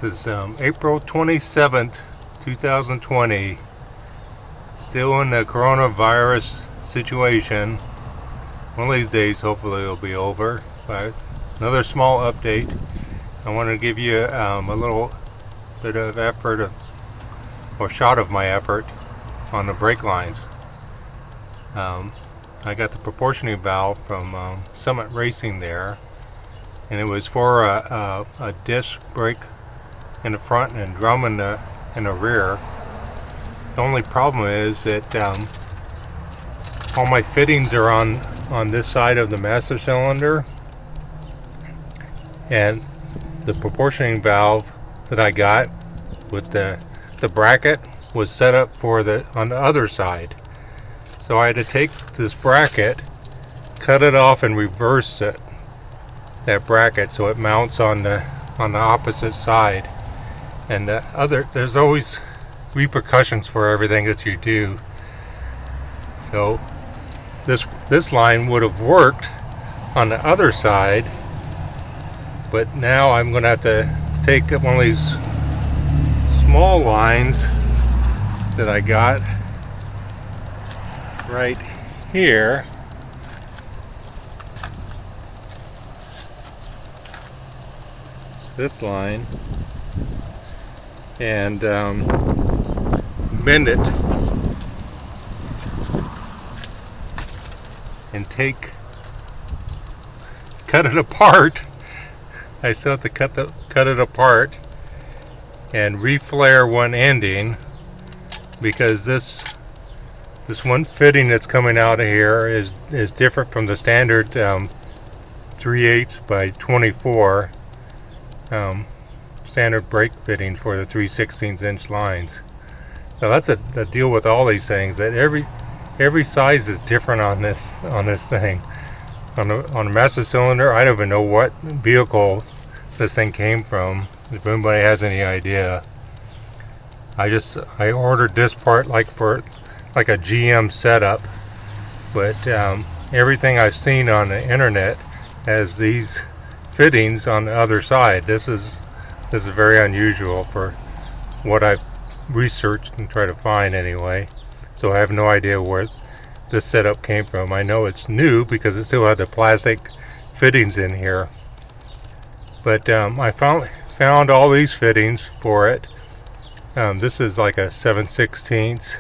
is April 27th, 2020. Still in the coronavirus situation. One of these days, hopefully, it'll be over. But another small update. I want to give you a little bit of effort, or shot of my effort, on the brake lines. I got the proportioning valve from Summit Racing there, and it was for a disc brake in the front and drum in the rear. The only problem is that all my fittings are on this side of the master cylinder, and the proportioning valve that I got with the bracket was set up for on the other side. So I had to take this bracket, cut it off, and reverse it, that bracket, so it mounts on the opposite side. And there's always repercussions for everything that you do. So this line would have worked on the other side, but now I'm going to have to take one of these small lines that I got right here, this line, and bend it and cut it apart. I still have to cut it apart and reflare one ending, because this one fitting that's coming out of here is different from the standard 3/8 by 24 standard brake fitting for the 3/16 inch lines. So that's the deal with all these things, that every size is different on this thing. On the master cylinder, I don't even know what vehicle this thing came from, if anybody has any idea. I ordered this part like a GM setup, but everything I've seen on the internet has these fittings on the other side. This is very unusual for what I've researched and tried to find anyway. So I have no idea where this setup came from. I know it's new because it still had the plastic fittings in here. But I found all these fittings for it. This is like a 7/16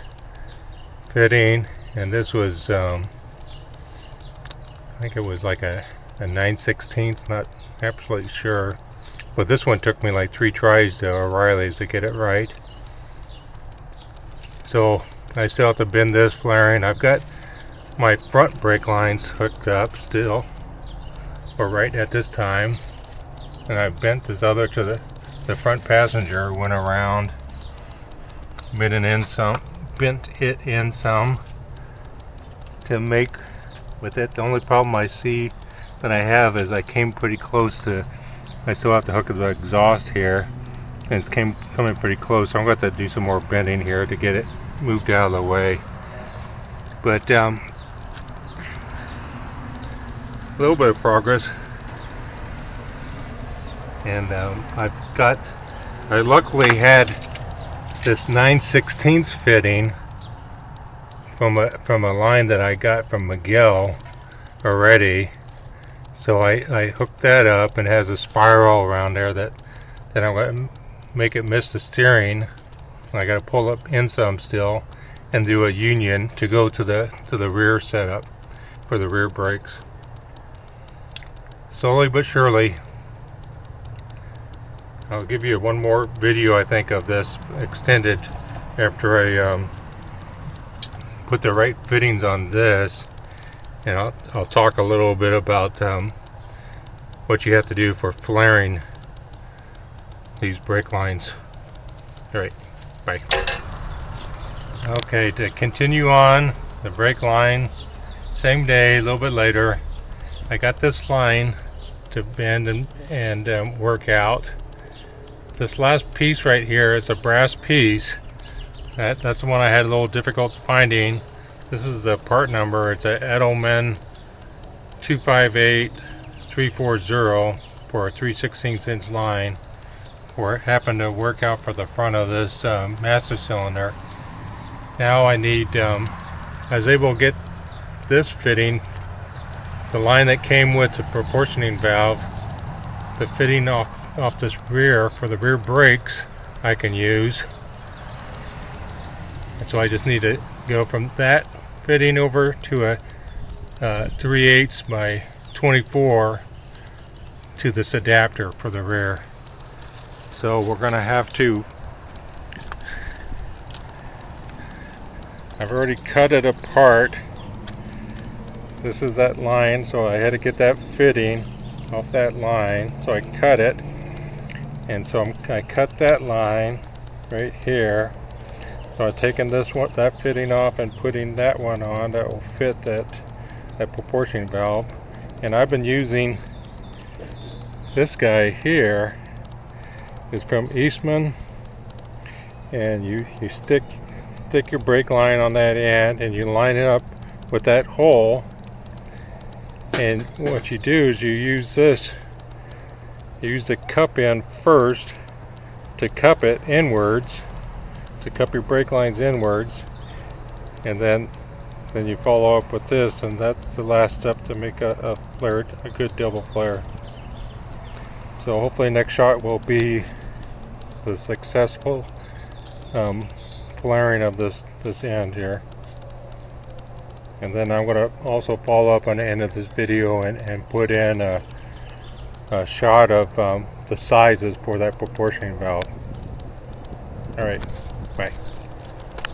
fitting, and this was I think it was like a 9/16, not absolutely sure. But this one took me like 3 tries to O'Reilly's to get it right. So I still have to bend this flaring. I've got my front brake lines hooked up still, or right at this time, and I bent this other to the front passenger, went around, bent it in some to make with it. The only problem I see that I have is I came pretty close to, I still have to hook the exhaust here, and it's coming pretty close, so I'm going to have to do some more bending here to get it moved out of the way. But a little bit of progress, and I luckily had this 9/16 fitting from a line that I got from Miguel already. So I hooked that up, and it has a spiral around there that I'm going to make it miss the steering. I got to pull up in some still and do a union to go to the rear setup for the rear brakes. Slowly but surely. I'll give you one more video, I think, of this extended after I put the right fittings on this, and I'll talk a little bit about what you have to do for flaring these brake lines. All right, bye. Okay, to continue on the brake line, same day, a little bit later, I got this line to bend and work out. This last piece right here is a brass piece. That's the one I had a little difficult finding. This is the part number. It's a Edelman 258340 for a 3/16 inch line. happened to work out for the front of this master cylinder. Now I need, I was able to get this fitting, the line that came with the proportioning valve, the fitting off this rear for the rear brakes I can use. And so I just need to go from that fitting over to a 3/8 by 24 to this adapter for the rear. So we're going to have to, I've already cut it apart. This is that line, so I had to get that fitting off that line, so I cut it. And so I cut that line right here. So I've taken that fitting off and putting that one on that will fit that proportioning valve. And I've been using this guy here. It's from Eastman, and you stick your brake line on that end and you line it up with that hole. And what you do is you use this, you use the cup end first to cup it inwards, to cup your brake lines inwards, and then you follow up with this, and that's the last step to make a flare, a good double flare. So hopefully next shot will be the successful flaring of this end here. And then I'm going to also follow up on the end of this video and put in a shot of the sizes for that proportioning valve. Alright, bye.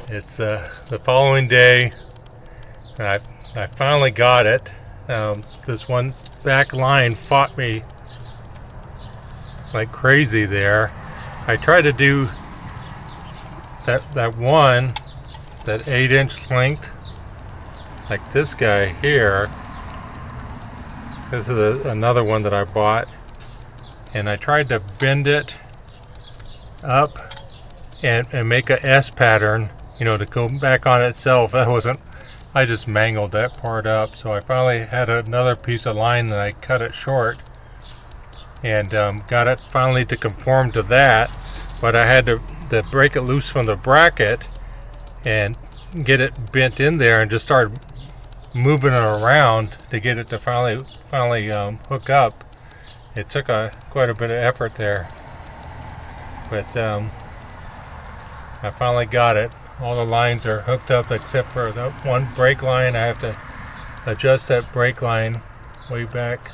It's the following day, and I finally got it. This one back line fought me like crazy there. I tried to do that 8-inch length, like this guy here. This is another one that I bought, and I tried to bend it up and make a S pattern, you know, to go back on itself. That wasn't, I just mangled that part up. So I finally had another piece of line that I cut it short and got it finally to conform to that, but I had to break it loose from the bracket and get it bent in there and just start moving it around to get it to finally hook up. It took quite a bit of effort there, but I finally got it. All the lines are hooked up except for the one brake line. I have to adjust that brake line way back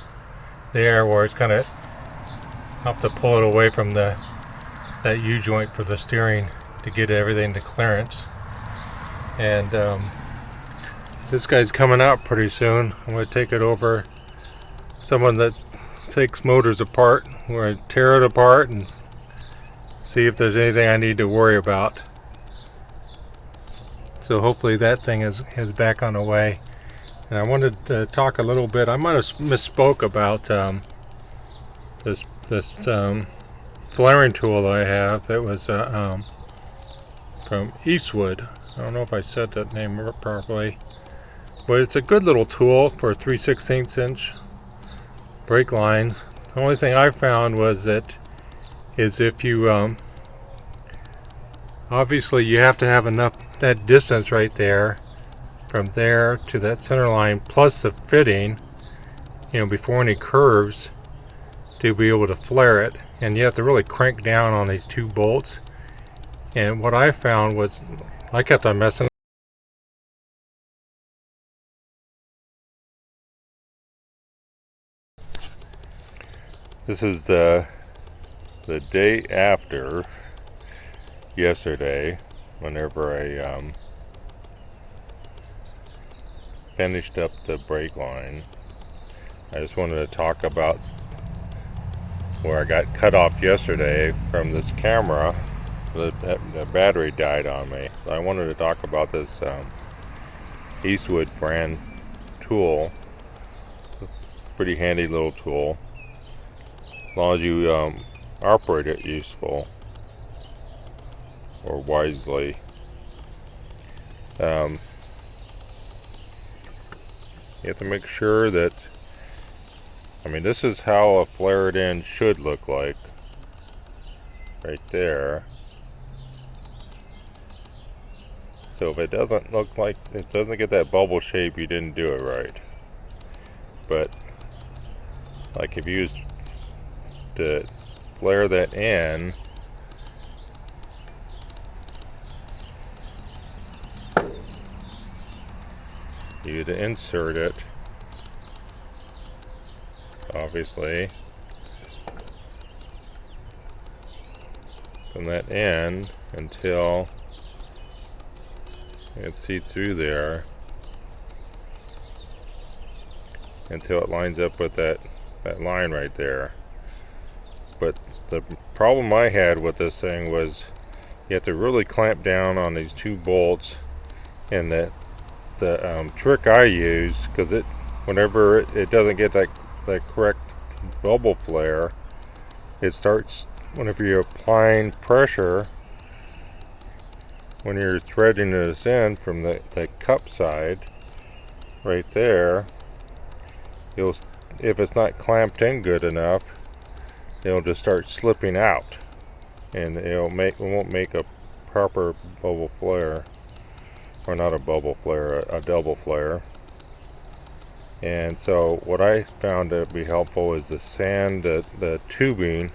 there where it's kind of, I have to pull it away from that U-joint for the steering to get everything to clearance. And this guy's coming out pretty soon. I'm going to take it over, someone that takes motors apart. We're going to tear it apart and see if there's anything I need to worry about. So hopefully that thing is back on the way. And I wanted to talk a little bit, I might have misspoke about this flaring tool that I have that was from Eastwood. I don't know if I said that name properly, but it's a good little tool for 3/16 inch brake lines. The only thing I found was that if you obviously you have to have enough, that distance right there from there to that center line plus the fitting, you know, before any curves, to be able to flare it. And you have to really crank down on these two bolts. And what I found was I kept on messing. This is the day after yesterday, whenever I finished up the brake line. I just wanted to talk about where I got cut off yesterday from this camera. The battery died on me. So I wanted to talk about this Eastwood brand tool. Pretty handy little tool, as long as you operate it useful or wisely. You have to make sure that, I mean, this is how a flared end should look like. right there. So if it doesn't look like, it doesn't get that bubble shape, you didn't do it right. But like if you use to flare that in, you to insert it, obviously, from that end until you can see through there, until it lines up with that line right there. But the problem I had with this thing was you have to really clamp down on these two bolts, and the trick I use, because whenever it doesn't get that correct bubble flare, it starts, whenever you're applying pressure, when you're threading this in from the cup side right there, if it's not clamped in good enough, it'll just start slipping out, and it won't make a proper bubble flare, or not a bubble flare, a double flare. And so what I found to be helpful is to sand the tubing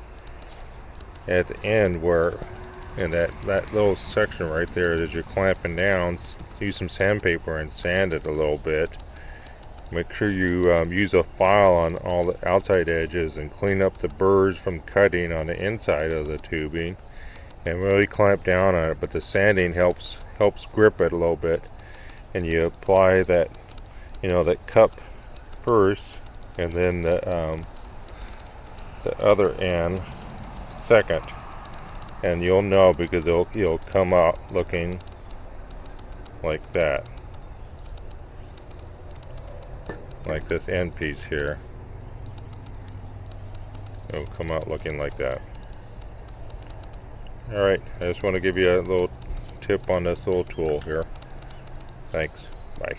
at the end, where in that little section right there that you're clamping down, use some sandpaper and sand it a little bit. Make sure you use a file on all the outside edges and clean up the burrs from cutting on the inside of the tubing, and really clamp down on it. But the sanding helps grip it a little bit, and you apply that, that cup first, and then the other end second, and you'll know, because it'll come out looking like that, like this end piece here. It'll come out looking like that. Alright, I just want to give you a little tip on this little tool here. Thanks. Bye.